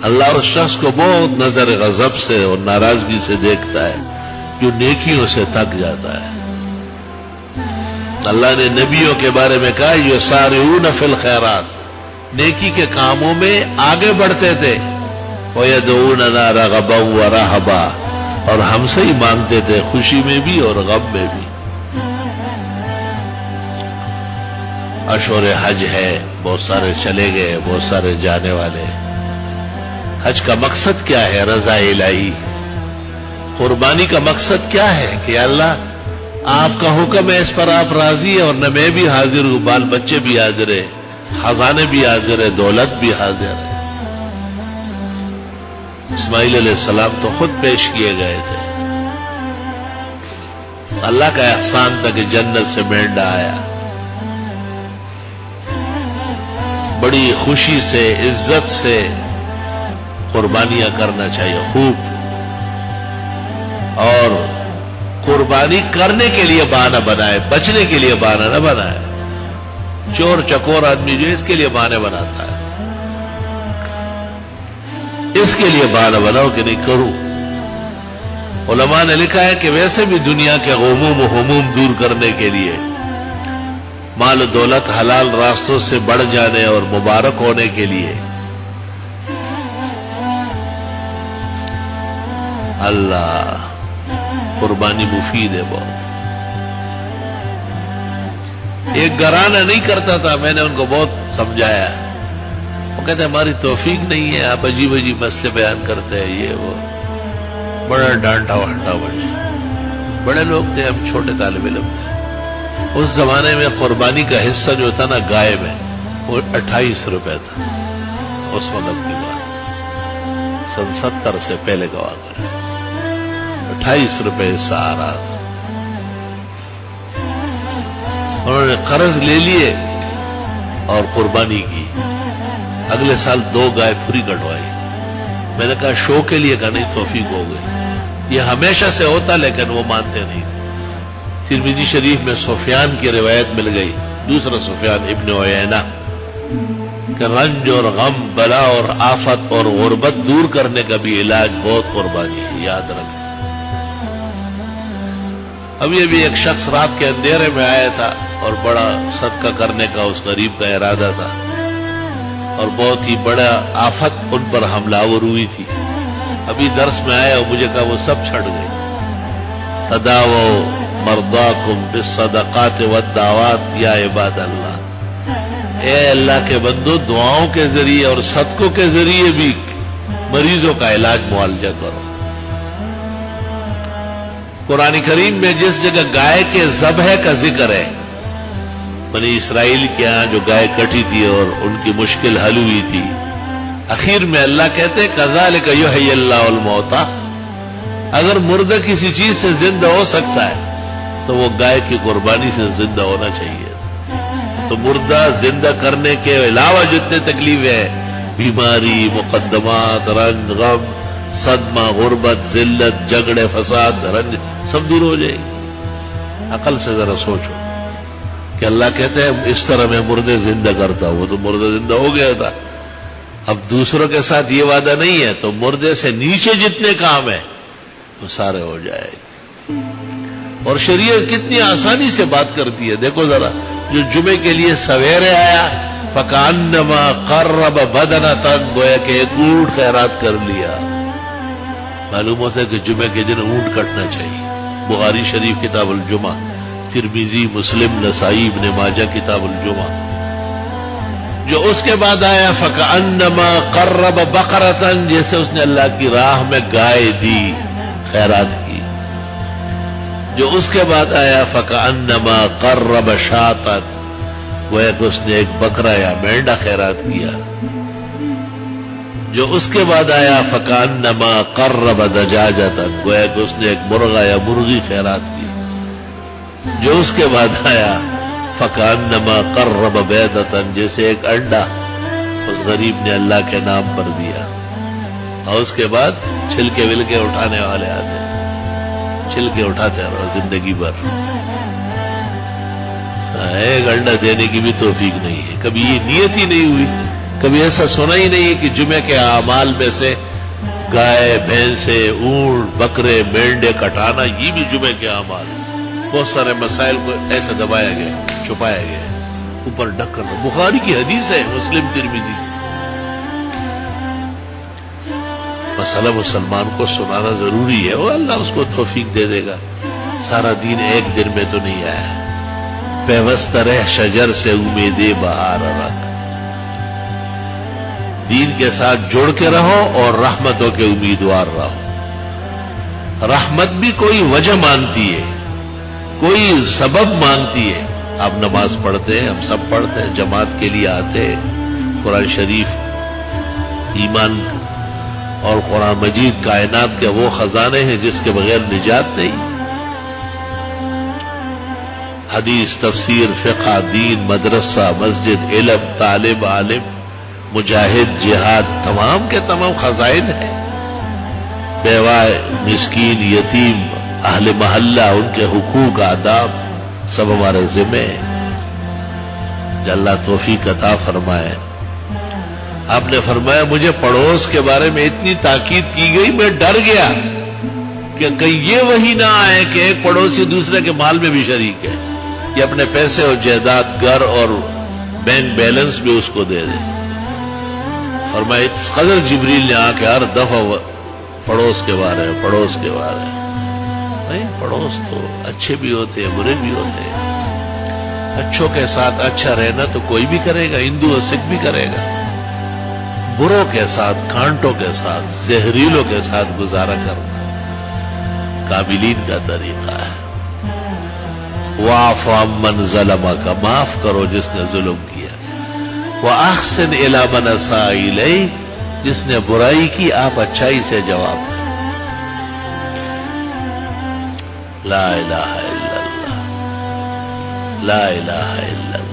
اللہ اس شخص کو بہت نظر غضب سے اور ناراضگی سے دیکھتا ہے جو نیکیوں سے تھک جاتا ہے. اللہ نے نبیوں کے بارے میں کہا یسارعون فی الخیرات، نیکی کے کاموں میں آگے بڑھتے تھے. وَيَدْعُونَنَا رَغَبًا وَرَهَبًا، اور ہم سے ہی مانگتے تھے خوشی میں بھی اور غم میں بھی. اشہر حج ہے، بہت سارے چلے گئے، بہت سارے جانے والے. حج کا مقصد کیا ہے؟ رضا الہی. قربانی کا مقصد کیا ہے کہ اللہ آپ کا حکم ہے، اس پر آپ راضی ہیں، اور نہ میں بھی حاضر ہوں، بال بچے بھی حاضر ہیں، خزانے بھی حاضر ہیں، دولت بھی حاضر ہے. اسماعیل علیہ السلام تو خود پیش کیے گئے تھے. اللہ کا احسان تھا کہ جنت سے مینڈا آیا. بڑی خوشی سے، عزت سے قربانیاں کرنا چاہیے خوب، اور قربانی کرنے کے لیے بہانہ بنائے، بچنے کے لیے بہانہ نہ بنائے. چور چکور آدمی جو اس کے لیے بہانے بناتا ہے، اس کے لیے بہانہ بناؤ کہ نہیں کروں. علماء نے لکھا ہے کہ ویسے بھی دنیا کے غموم و ہموم دور کرنے کے لیے، مال و دولت حلال راستوں سے بڑھ جانے اور مبارک ہونے کے لیے اللہ قربانی مفید ہے بہت. ایک گھرانہ نہیں کرتا تھا، میں نے ان کو بہت سمجھایا. وہ کہتے ہیں ہماری توفیق نہیں ہے، آپ عجیب عجیب مسئلے بیان کرتے ہیں، یہ وہ. بڑا ڈانٹا وانٹا بڑے لوگ تھے، ہم چھوٹے طالب علم تھے. اس زمانے میں قربانی کا حصہ جو تھا نا گائے میں، وہ 28 روپے تھا. اس وقت کی بات، سن 70 سے پہلے کا واقعہ ہے. 28 روپے حصہ آ رہا تھا. انہوں نے قرض لے لیے اور قربانی کی. اگلے سال 2 گائے پوری کٹوائی. میں نے کہا شو کے لیے کہا نہیں، توفیق ہو گئی. یہ ہمیشہ سے ہوتا لیکن وہ مانتے نہیں. ترمذی شریف میں سفیان کی روایت مل گئی، دوسرا سفیان ابن عیینہ، کہ رنج اور غم، بلا اور آفت اور غربت دور کرنے کا بھی علاج بہت قربانی ہے، یاد رکھیں. ابھی ایک شخص رات کے اندھیرے میں آیا تھا اور بڑا صدقہ کرنے کا اس غریب کا ارادہ تھا، اور بہت ہی بڑا آفت ان پر حملہ آور ہوئی تھی. ابھی درس میں آیا اور مجھے کہا وہ سب چھٹ گئے. تداووا مرضاکم بالصدقات والدعوات یا عباد اللہ. اے اللہ کے بندو، دعاؤں کے ذریعے اور صدقوں کے ذریعے بھی مریضوں کا علاج معالجہ کرو. قرآن کریم میں جس جگہ گائے کے ذبح کا ذکر ہے، بنی اسرائیل کے ہاں جو گائے کٹی تھی اور ان کی مشکل حل ہوئی تھی، اخیر میں اللہ کہتے ہیں کذالک یحیی اللہ الموتى. اگر مردہ کسی چیز سے زندہ ہو سکتا ہے تو وہ گائے کی قربانی سے زندہ ہونا چاہیے. تو مردہ زندہ کرنے کے علاوہ جتنے تکلیف ہے، بیماری، مقدمات، رنج، غم، صدمہ، غربت، ذلت، جھگڑے، فساد، رنج، سب دور ہو جائے گی. عقل سے ذرا سوچو کہ اللہ کہتے ہیں اس طرح میں مردے زندہ کرتا ہوں. وہ تو مردہ زندہ ہو گیا تھا، اب دوسروں کے ساتھ یہ وعدہ نہیں ہے، تو مردے سے نیچے جتنے کام ہیں وہ سارے ہو جائے گے. اور شریعت کتنی آسانی سے بات کرتی ہے. دیکھو ذرا، جو جمعے کے لیے سویرے آیا فکانما قرب بدنۃ، گویا کہ ایک اونٹ خیرات کر لیا. معلوم ہوتا ہے کہ جمعے کے دن اونٹ کٹنا چاہیے. بخاری شریف کتاب الجمعہ، ترمذی، مسلم، نسائی، ابن ماجہ کتاب الجمعہ. جو اس کے بعد آیا فکانما قرب بقرۃ، جیسے اس نے اللہ کی راہ میں گائے دی، خیرات کی. جو اس کے بعد آیا فکانما قرب شاۃ، گویا کہ اس نے ایک بکرا یا مینڈا خیرات کیا. جو اس کے بعد آیا فکانما قرب دجاجۃ، گویا کہ اس نے ایک مرغا یا مرغی خیرات کی. جو اس کے بعد آیا فکانما قرب بیضۃ، جیسے ایک انڈا اس غریب نے اللہ کے نام پر دیا. اور اس کے بعد چھلکے ولکے اٹھانے والے آتے ہیں، چھلکے اٹھاتے رہو زندگی بھر. ایک انڈا دینے کی بھی توفیق نہیں ہے. کبھی یہ نیت ہی نہیں ہوئی، کبھی ایسا سنا ہی نہیں کہ جمعے کے اعمال میں سے گائے بھینسے اونٹ بکرے مینڈے کٹانا یہ بھی جمعے کے اعمال ہیں۔ بہت سارے مسائل کو ایسے دبایا گیا چھپایا گیا اوپر ڈھک کر، بخاری کی حدیث ہے، مسلم ترمذی۔ مسئلہ مسلمان کو سنانا ضروری ہے، وہ اللہ اس کو توفیق دے دے گا۔ سارا دین ایک دن میں تو نہیں آیا۔ پیوست رہ شجر سے امید بہار رکھ، دین کے ساتھ جڑ کے رہو اور رحمتوں کے امیدوار رہو۔ رحمت بھی کوئی وجہ مانتی ہے، کوئی سبب مانتی ہے۔ آپ نماز پڑھتے ہیں، ہم سب پڑھتے ہیں، جماعت کے لیے آتے ہیں، قرآن شریف ایمان اور قرآن مجید کائنات کے وہ خزانے ہیں جس کے بغیر نجات نہیں۔ حدیث، تفسیر، فقہ، دین، مدرسہ، مسجد، علم، طالب، عالم، مجاہد، جہاد، تمام کے تمام خزائن ہیں۔ بیوہ، مسکین، یتیم، اہل محلہ، ان کے حقوق، آداب سب ہمارے ذمہ ہیں۔ اللہ توفیق عطا فرمائے۔ آپ نے فرمایا مجھے پڑوس کے بارے میں اتنی تاکید کی گئی، میں ڈر گیا کہ کہیں یہ وہی نہ آئے کہ ایک پڑوسی دوسرے کے مال میں بھی شریک ہے، یہ اپنے پیسے اور جائیداد، گھر اور بینک بیلنس بھی اس کو دے دے۔ اور میں اس قدر جبریل نے آ کے ہر دفعہ پڑوس کے بارے میں نہیں، پڑوس تو اچھے بھی ہوتے ہیں برے بھی ہوتے ہیں۔ اچھوں کے ساتھ اچھا رہنا تو کوئی بھی کرے گا، ہندو اور سکھ بھی کرے گا۔ بروں کے ساتھ، کانٹوں کے ساتھ، زہریلوں کے ساتھ گزارا کرنا قابلین کا طریقہ ہے۔ وَاعْفُ عَمَّنْ ظَلَمَكَ، معاف کرو جس نے ظلم کیا۔ وَأَحْسِنْ إِلَىٰ مَنْ أَسَاءَ إِلَيْكَ، جس نے برائی کی آپ اچھائی سے جواب دیں۔ لا الہ الا اللہ، لا الہ الا اللہ۔